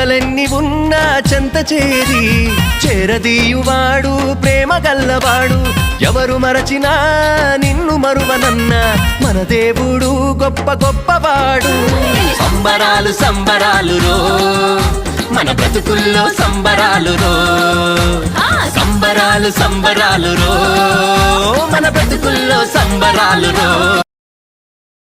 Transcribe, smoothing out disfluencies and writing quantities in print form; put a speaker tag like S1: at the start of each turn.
S1: చింతలెన్ని ఉన్నా చెంత చేరి చేరదీయువాడు ప్రేమ గల్లవాడు ఎవరు మరచినా నిన్ను మరువనన్న మన దేవుడు గొప్ప గొప్పవాడు సంబరాలు సంబరాలు రో మన బ్రతుకుల్లో సంబరాలు రో సంబరాలు సంబరాలు రో మన బ్రతుకుల్లో సంబరాలు రో